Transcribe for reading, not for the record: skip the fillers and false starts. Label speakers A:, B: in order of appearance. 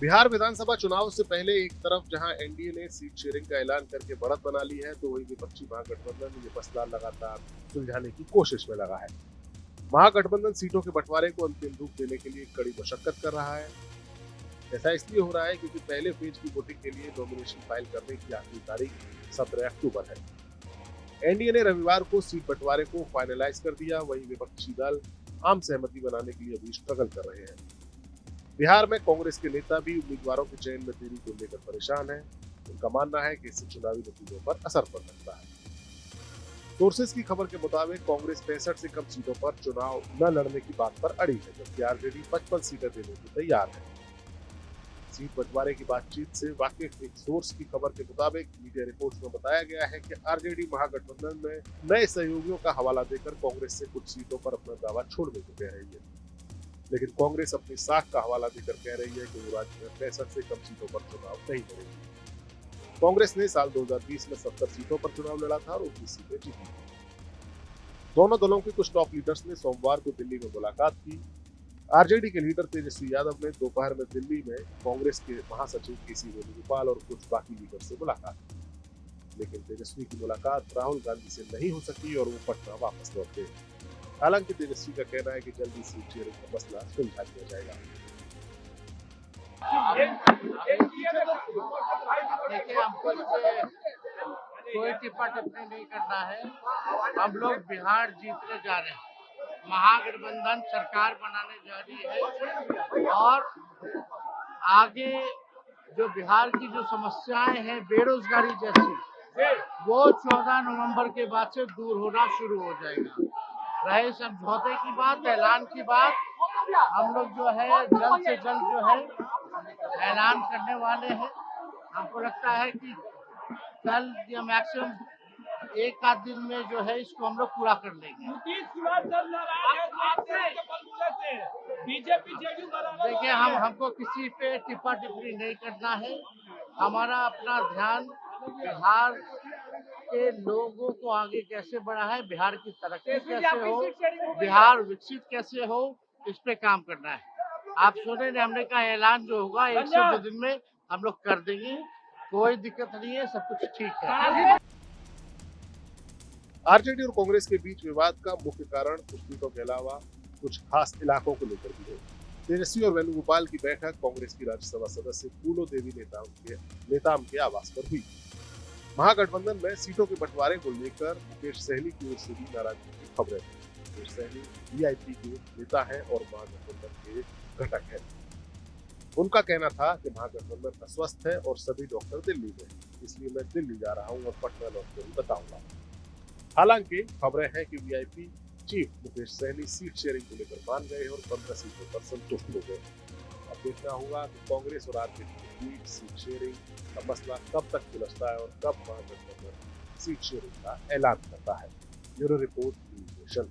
A: बिहार विधानसभा चुनाव से पहले एक तरफ जहां एनडीए ने सीट शेयरिंग का ऐलान करके बढ़त बना ली है, तो वहीं विपक्षी महागठबंधन ये मसला लगातार सुलझाने की कोशिश में लगा है। महागठबंधन सीटों के बंटवारे को अंतिम रूप देने के लिए कड़ी मशक्कत कर रहा है। ऐसा इसलिए हो रहा है क्योंकि पहले फेज की वोटिंग के लिए नॉमिनेशन फाइल करने की आखिरी तारीख 17 अक्टूबर है। एनडीए ने रविवार को सीट बंटवारे को फाइनलाइज कर दिया। वहीं विपक्षी दल आम सहमति बनाने के लिए अभी स्ट्रगल कर रहे हैं। बिहार में कांग्रेस के नेता भी उम्मीदवारों के चयन में देरी को लेकर परेशान हैं। उनका मानना है कि इससे चुनावी नतीजों पर असर पड़ सकता है। सोर्सेज की खबर के मुताबिक कांग्रेस 65 से कम सीटों पर चुनाव न लड़ने की बात पर अड़ी है, जबकि आरजेडी 55 सीटें देने को तैयार है। सीट बंटवारे की बातचीत से वाकिफ एक सोर्स की खबर के मुताबिक मीडिया रिपोर्ट्स में बताया गया है कि आरजेडी महागठबंधन में नए सहयोगियों का हवाला देकर कांग्रेस से कुछ सीटों पर अपना दावा छोड़ने को कह रही है, लेकिन कांग्रेस अपनी साख का हवाला देकर कह रही है कि वो राज्य में 65 से कम सीटों पर चुनाव नहीं लड़ेगी। कांग्रेस ने साल 2020 में 70 सीटों पर चुनाव लड़ा था और 19 सीटें जीती थी। दोनों दलों के कुछ टॉप लीडर्स ने सोमवार को दिल्ली में मुलाकात की। आरजेडी के लीडर तेजस्वी यादव ने दोपहर में दिल्ली में कांग्रेस के महासचिव केसी वेणुगोपाल और कुछ बाकी लीडर से मुलाकात की, लेकिन तेजस्वी की मुलाकात राहुल गांधी से नहीं हो सकी और वो पटना वापस लौट गए। हालांकि तेजस्वी का कहना है कि जल्दी सीट शेयरिंग का मसला सुलझा दिया जाएगा।
B: देखिए, हमको कोई टिप्पा टिप्पणी नहीं करना है। हम लोग बिहार जीतने जा रहे हैं, महागठबंधन सरकार बनाने जा रही है और आगे जो बिहार की जो समस्याएं हैं बेरोजगारी जैसी, वो 14 नवंबर के बाद से दूर होना शुरू हो जाएगा। रहे समझौते की बात, ऐलान की बात, हम लोग जो है जल्द से जल्द जो है ऐलान करने वाले हैं। हमको लगता है कि कल या मैक्सिमम एक आध दिन में जो है इसको हम लोग पूरा कर लेंगे। देखिए, हमको किसी पे टिप्पा टिप्पणी नहीं करना है। हमारा अपना ध्यान बिहार के लोगों को आगे कैसे बढ़ा है, बिहार की तरक्की कैसे हो, बिहार विकसित कैसे हो, इस पे काम करना है। आप सुने ने हमने कहा ऐलान जो होगा 1 से 2 दिन में हम लोग कर देंगे। कोई दिक्कत नहीं है, सब कुछ ठीक है।
A: आरजेडी और कांग्रेस के बीच विवाद का मुख्य कारण कुछ सीटों के अलावा कुछ खास इलाकों को लेकर भी है। तेजस्वी और वेणुगोपाल की बैठक कांग्रेस की राज्यसभा सदस्य फूलो देवी नेताम के आवास पर हुई। महागठबंधन में सीटों के बंटवारे को लेकर मुकेश सहनी की ओर से भी नाराजगी की खबरें थी। मुकेश सहनी वीआईपी के नेता हैं और महागठबंधन के घटक हैं। उनका कहना था कि महागठबंधन अस्वस्थ है और सभी डॉक्टर दिल्ली में, इसलिए मैं दिल्ली जा रहा हूं और पटना लौट कर बताऊंगा। हालांकि खबरें हैं कि VIP chief Mukesh Sahani seat sharing को लेकर मान गए और 15 सीटों पर संतुष्ट हो गए। अब देखना होगा कि कांग्रेस और आरजेडी के बीच सीट शेयरिंग का मसला कब तक सुलझता है और कब महागठबंधन सीट शेयरिंग का ऐलान करता है। Bureau report, news nation.